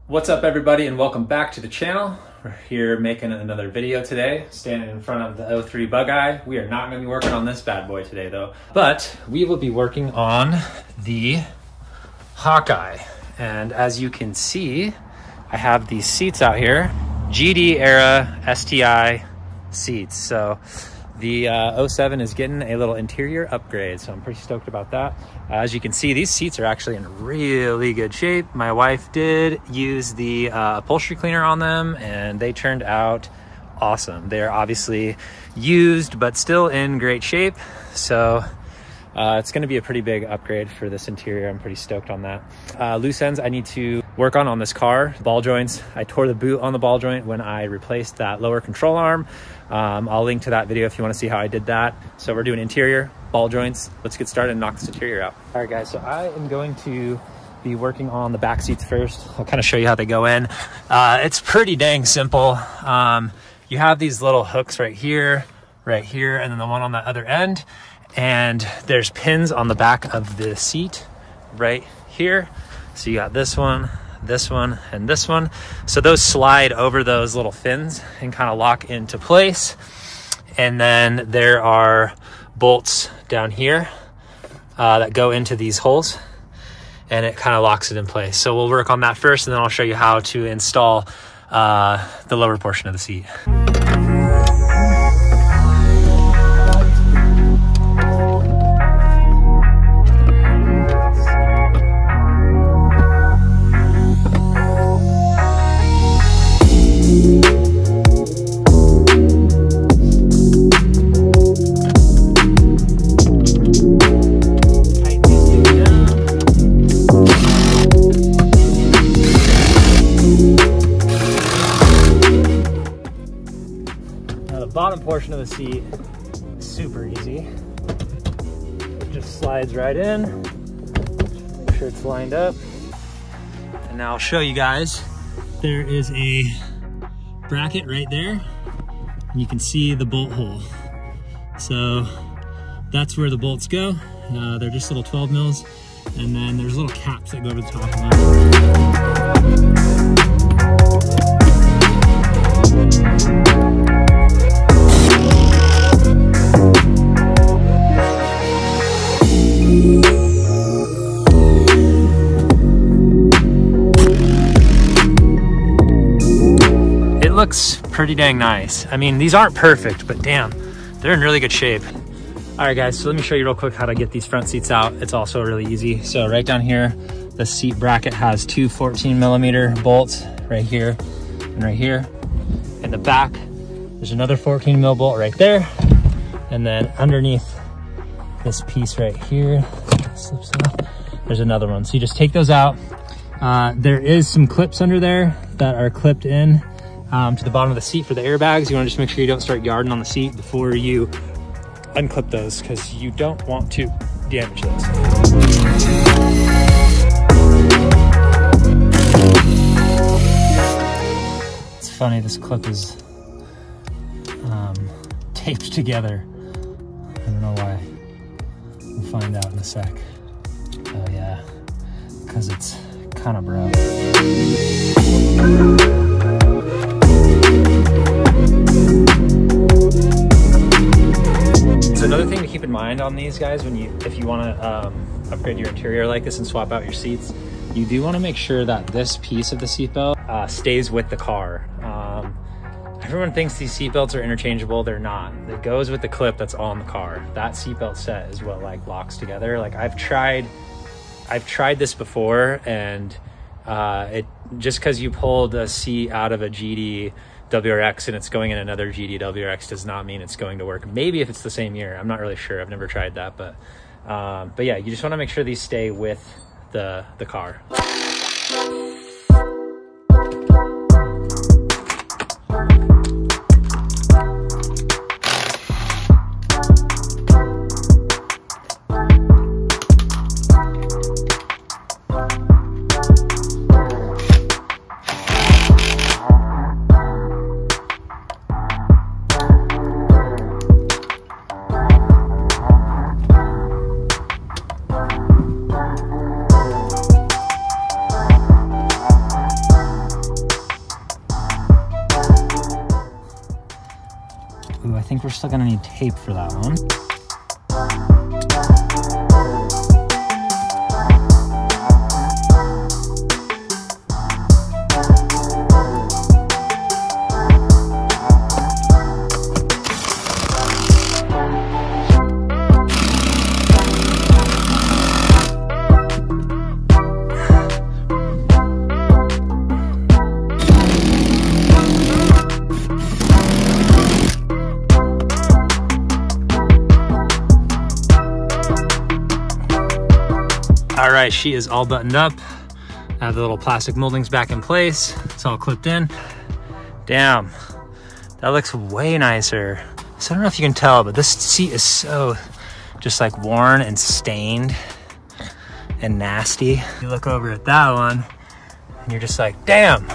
What's up everybody and welcome back to the channel. We're here making another video today, standing in front of the 03 Bug-Eye. We are not going to be working on this bad boy today though, but we will be working on the Hawkeye. And as you can see, I have these seats out here, GD era STI seats. So the 07 is getting a little interior upgrade, so I'm pretty stoked about that. As you can see, these seats are actually in really good shape. My wife did use the upholstery cleaner on them and they turned out awesome. They're obviously used, but still in great shape. So it's gonna be a pretty big upgrade for this interior. I'm pretty stoked on that. Loose ends I need to work on this car. Ball joints, I tore the boot on the ball joint when I replaced that lower control arm. I'll link to that video if you want to see how I did that. So we're doing interior, ball joints. Let's get started and knock this interior out. All right guys, so I am going to be working on the back seats first. I'll kind of show you how they go in. It's pretty dang simple. You have these little hooks right here, and then the one on the other end. And there's pins on the back of the seat right here. So you got this one, and this one. So those slide over those little fins and kind of lock into place. And then there are bolts down here that go into these holes, and it kind of locks it in place. So we'll work on that first, and then I'll show you how to install the lower portion of the seat. Bottom portion of the seat is super easy. It just slides right in. Make sure it's lined up. And now I'll show you guys. There is a bracket right there, and you can see the bolt hole. So that's where the bolts go. They're just little 12 mils, and then there's little caps that go over the top of them. Looks pretty dang nice. I mean, these aren't perfect, but damn, they're in really good shape. All right guys, so let me show you real quick how to get these front seats out. It's also really easy. So right down here, the seat bracket has two 14mm bolts right here and right here. In the back, there's another 14mm bolt right there. And then underneath this piece right here, slips off, there's another one. So you just take those out. There is some clips under there that are clipped in to the bottom of the seat for the airbags. You want to just make sure you don't start yarding on the seat before you unclip those, because you don't want to damage those. It's funny, this clip is taped together. I don't know why. We'll find out in a sec. Oh yeah, because it's kind of broke. So another thing to keep in mind on these guys, if you want to upgrade your interior like this and swap out your seats, you do want to make sure that this piece of the seatbelt stays with the car. Everyone thinks these seatbelts are interchangeable. They're not. It goes with the clip that's on the car. That seatbelt set is what like locks together. Like I've tried this before, and it just because you pulled a seat out of a GD WRX and it's going in another GD WRX does not mean it's going to work. Maybe if it's the same year, I'm not really sure. I've never tried that, but yeah, you just want to make sure these stay with the car. think we're still gonna need tape for that one. All right, she is all buttoned up. I have the little plastic moldings back in place. It's all clipped in. Damn, that looks way nicer. So I don't know if you can tell, but this seat is so just like worn and stained and nasty. You look over at that one and you're just like, damn.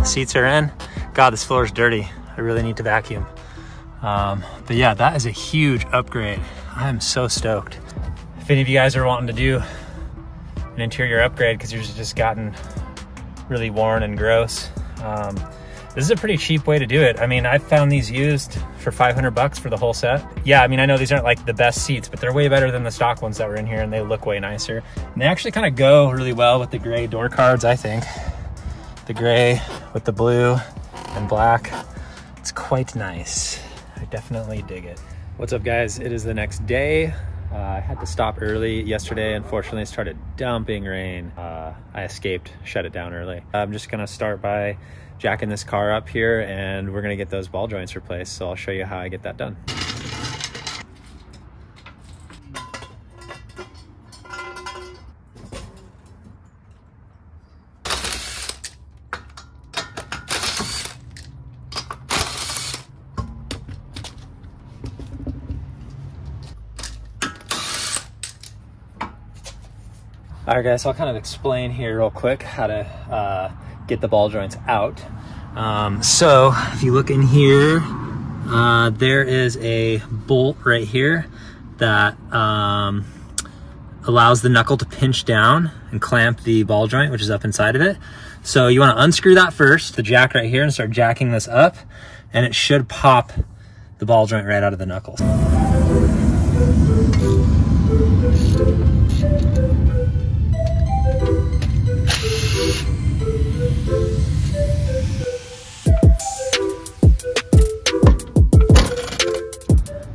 Seats are in. God, this floor is dirty. I really need to vacuum. But yeah, that is a huge upgrade. I am so stoked. If any of you guys are wanting to do an interior upgrade because yours has just gotten really worn and gross, this is a pretty cheap way to do it. I mean, I've found these used for 500 bucks for the whole set. Yeah, I mean, I know these aren't like the best seats, but they're way better than the stock ones that were in here, and they look way nicer. And they actually kind of go really well with the gray door cards, I think. The gray with the blue and black. It's quite nice. I definitely dig it. What's up, guys? It is the next day. I had to stop early yesterday. Unfortunately, it started dumping rain. I escaped, shut it down early. I'm just gonna start by jacking this car up here, and we're gonna get those ball joints replaced. So I'll show you how I get that done. All right, guys, so I'll kind of explain here real quick how to get the ball joints out. So if you look in here, there is a bolt right here that allows the knuckle to pinch down and clamp the ball joint, which is up inside of it. So you want to unscrew that first, the jack right here, and start jacking this up, and it should pop the ball joint right out of the knuckles.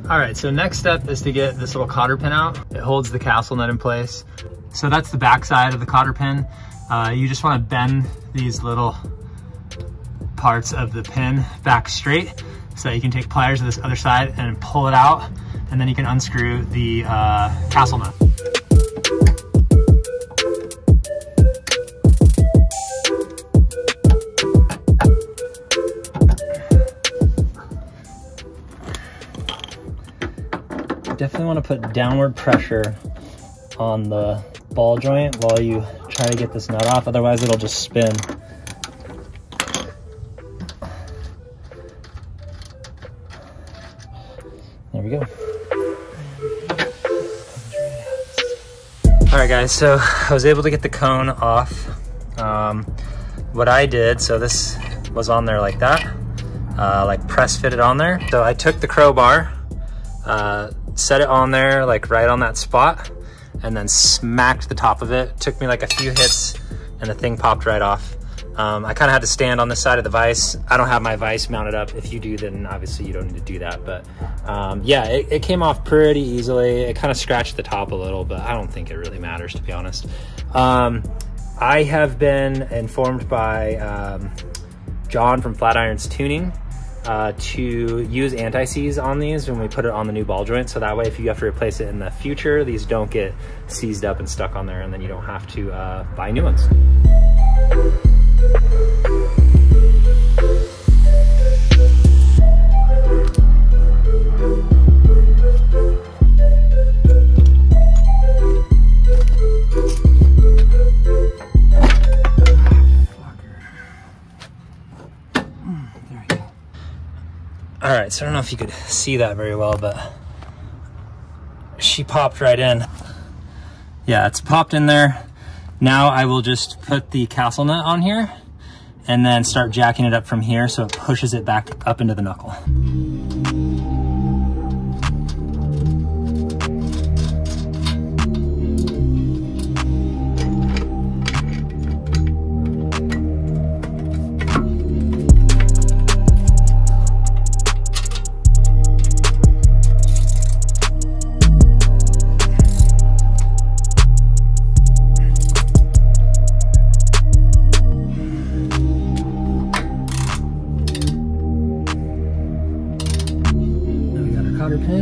All right, so next step is to get this little cotter pin out. It holds the castle nut in place. So that's the back side of the cotter pin. You just want to bend these little parts of the pin back straight so you can take pliers to this other side and pull it out, and then you can unscrew the castle nut. Definitely want to put downward pressure on the ball joint while you try to get this nut off, otherwise it'll just spin. There we go. All right, guys, so I was able to get the cone off. What I did, so this was on there like that, like press fitted on there. So I took the crowbar, set it on there, like right on that spot, and then smacked the top of it. Took me like a few hits and the thing popped right off. I kind of had to stand on this side of the vise. I don't have my vise mounted up. If you do, then obviously you don't need to do that. But yeah, it came off pretty easily. It kind of scratched the top a little, but I don't think it really matters, to be honest. I have been informed by John from Flat Irons Tuning to use anti-seize on these when we put it on the new ball joint, so that way if you have to replace it in the future, these don't get seized up and stuck on there, and then you don't have to buy new ones. All right, so I don't know if you could see that very well, but she popped right in. Yeah, it's popped in there. Now I will just put the castle nut on here and then start jacking it up from here so it pushes it back up into the knuckle. Pin.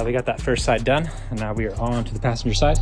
We got that first side done, and now we are on to the passenger side.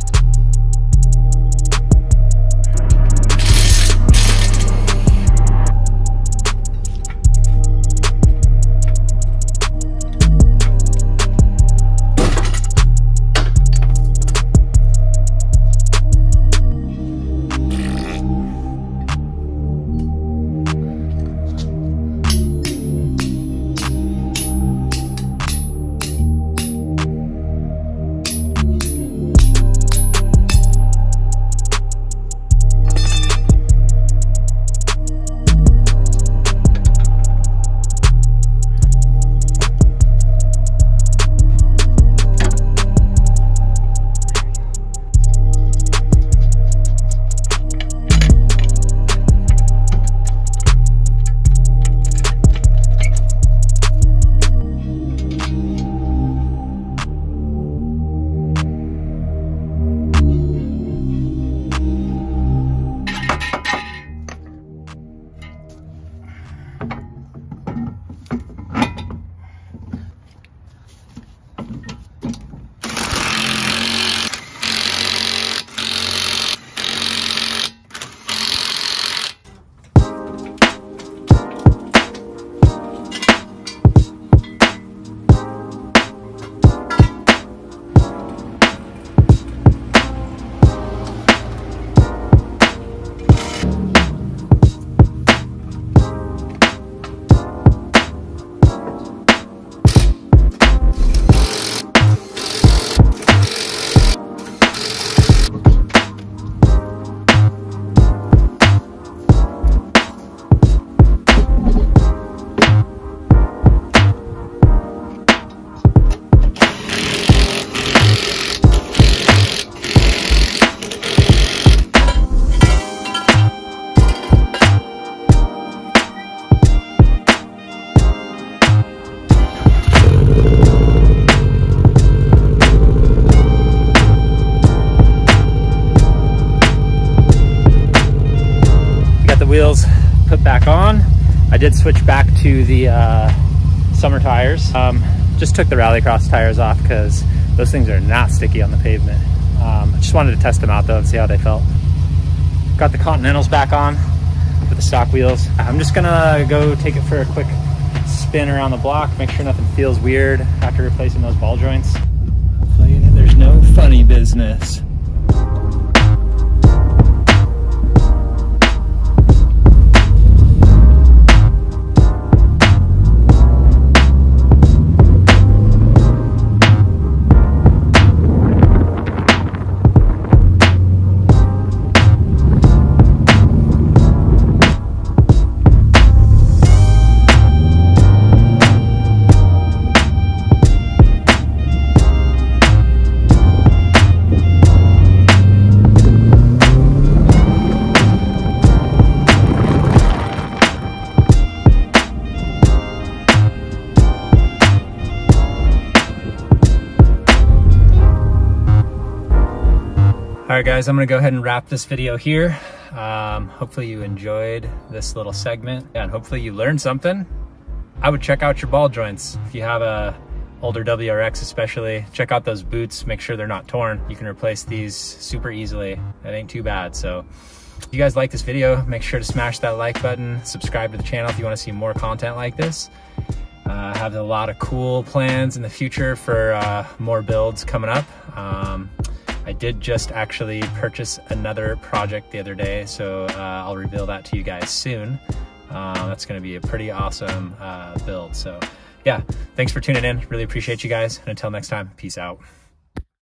Wheels put back on. I did switch back to the summer tires. Just took the rallycross tires off because those things are not sticky on the pavement. I just wanted to test them out though and see how they felt. Got the Continentals back on with the stock wheels. I'm just gonna go take it for a quick spin around the block, make sure nothing feels weird after replacing those ball joints. Hopefully there's no funny business. right, guys, I'm gonna go ahead and wrap this video here. Hopefully you enjoyed this little segment, and hopefully you learned something. I would check out your ball joints. If you have a older WRX especially, check out those boots, make sure they're not torn. You can replace these super easily. It ain't too bad. So if you guys like this video, make sure to smash that like button, subscribe to the channel if you want to see more content like this. I have a lot of cool plans in the future for more builds coming up. I did just actually purchase another project the other day, so I'll reveal that to you guys soon. That's going to be a pretty awesome build. So yeah, thanks for tuning in. Really appreciate you guys. And until next time, peace out.